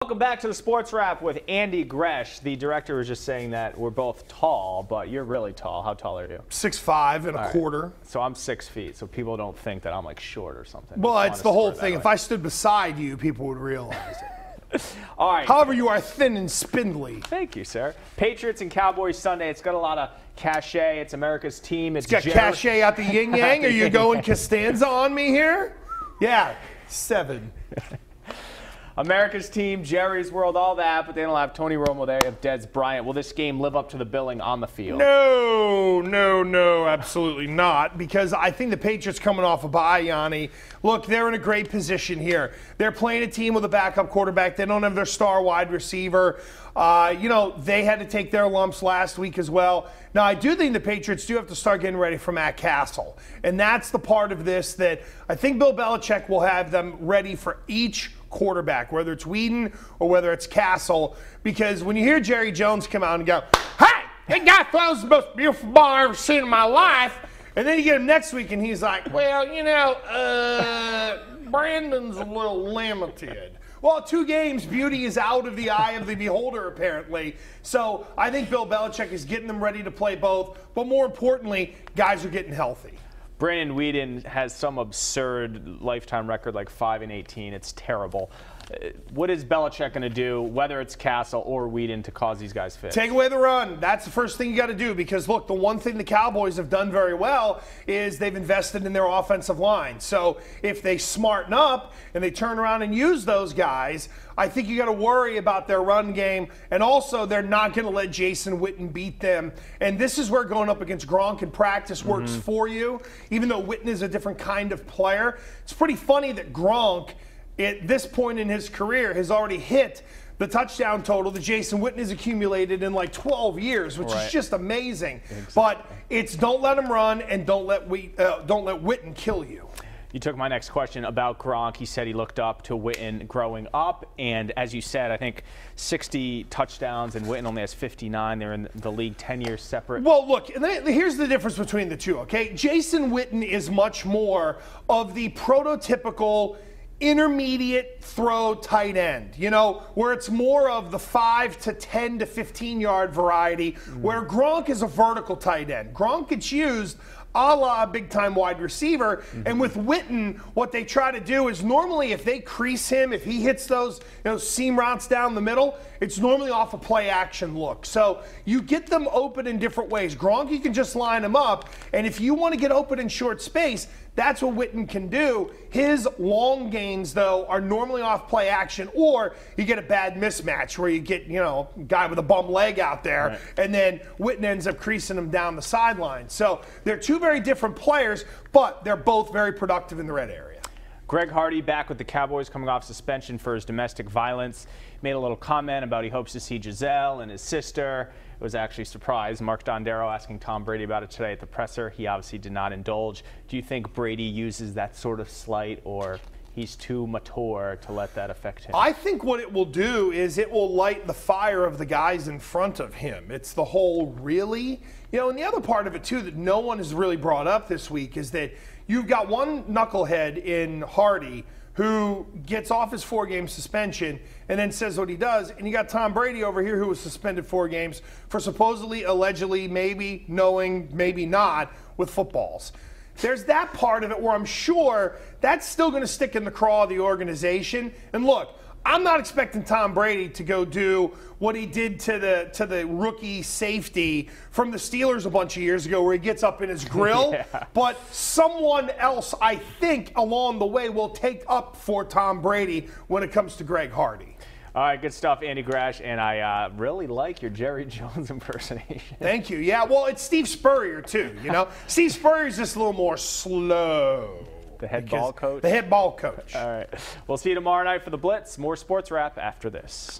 Welcome back to the Sports Wrap with Andy Gresh. The director was just saying that we're both tall, but you're really tall. How tall are you? 6'5" and a quarter. So I'm 6 feet, so people don't think that I'm like short or something. Well, it's the whole thing. If I stood beside you, people would realize it. All right. However, you are thin and spindly. Thank you, sir. Patriots and Cowboys Sunday. It's got a lot of cachet. It's America's team. It's got cachet out the yin yang. Are you going Costanza on me here? Yeah, 7. America's team, Jerry's World, all that, but they don't have Tony Romo there. They have Dez Bryant. Will this game live up to the billing on the field? No, absolutely not. Because I think the Patriots coming off a bye, Yanni, look, they're in a great position here. They're playing a team with a backup quarterback. They don't have their star wide receiver. They had to take their lumps last week as well. Now, I do think the Patriots do have to start getting ready for Matt Castle. And that's the part of this that I think Bill Belichick will have them ready for each quarterback, whether it's Whedon or whether it's Castle, because when you hear Jerry Jones come out and go, "Hey, that guy throws the most beautiful ball I've ever seen in my life," and then you get him next week and he's like, "Well, Brandon's a little limited." Well, 2 games, beauty is out of the eye of the beholder, apparently. So I think Bill Belichick is getting them ready to play both, but more importantly, guys are getting healthy. Brandon Whedon has some absurd lifetime record, like 5-18. It's terrible. What is Belichick going to do, whether it's Castle or Whedon, to cause these guys fit? Take away the run. That's the first thing you got to do, because, look, the one thing the Cowboys have done very well is they've invested in their offensive line. So if they smarten up and they turn around and use those guys, I think you got to worry about their run game. And also, they're not going to let Jason Witten beat them. And this is where going up against Gronk in practice works for you, even though Witten is a different kind of player. It's pretty funny that Gronk, at this point in his career, has already hit the touchdown total that Jason Witten has accumulated in like 12 years, which is just amazing. Exactly. But it's don't let him run and don't let Witten kill you. You took my next question about Gronk. He said he looked up to Witten growing up, and as you said, I think 60 touchdowns, and Witten only has 59. They're in the league 10 years separate. Well, look, here's the difference between the two, okay? Jason Witten is much more of the prototypical intermediate throw tight end, where it's more of the 5 to 10 to 15-yard variety, where Gronk is a vertical tight end. Gronk gets used a la big-time wide receiver, and with Witten, what they try to do is normally if they crease him, if he hits those seam routes down the middle, it's normally off a play-action look. So you get them open in different ways. Gronk, you can just line him up, and if you want to get open in short space, that's what Witten can do. His long gains, though, are normally off play action, or you get a bad mismatch where you get, a guy with a bum leg out there, and then Witten ends up creasing him down the sideline. So they're two very different players, but they're both very productive in the red area. Greg Hardy back with the Cowboys coming off suspension for his domestic violence. Made a little comment about he hopes to see Giselle and his sister. It was actually a surprise. Mark Dondero asking Tom Brady about it today at the presser. He obviously did not indulge. Do you think Brady uses that sort of slight, or he's too mature to let that affect him? I think what it will do is it will light the fire of the guys in front of him. It's the whole really. And the other part of it, too, that no one has really brought up this week is that you've got one knucklehead in Hardy who gets off his 4-game suspension and then says what he does. And you got Tom Brady over here who was suspended 4 games for supposedly, allegedly, maybe, knowing, maybe not, with footballs. There's that part of it where I'm sure that's still going to stick in the craw of the organization. And look, I'm not expecting Tom Brady to go do what he did to the rookie safety from the Steelers a bunch of years ago where he gets up in his grill. But someone else, I think, along the way will take up for Tom Brady when it comes to Greg Hardy. All right, good stuff, Andy Gresh, and I really like your Jerry Jones impersonation. Thank you. Yeah, well, it's Steve Spurrier, too, Steve Spurrier's just a little more slow. The head ball coach? The head ball coach. All right. We'll see you tomorrow night for the Blitz. More Sports Wrap after this.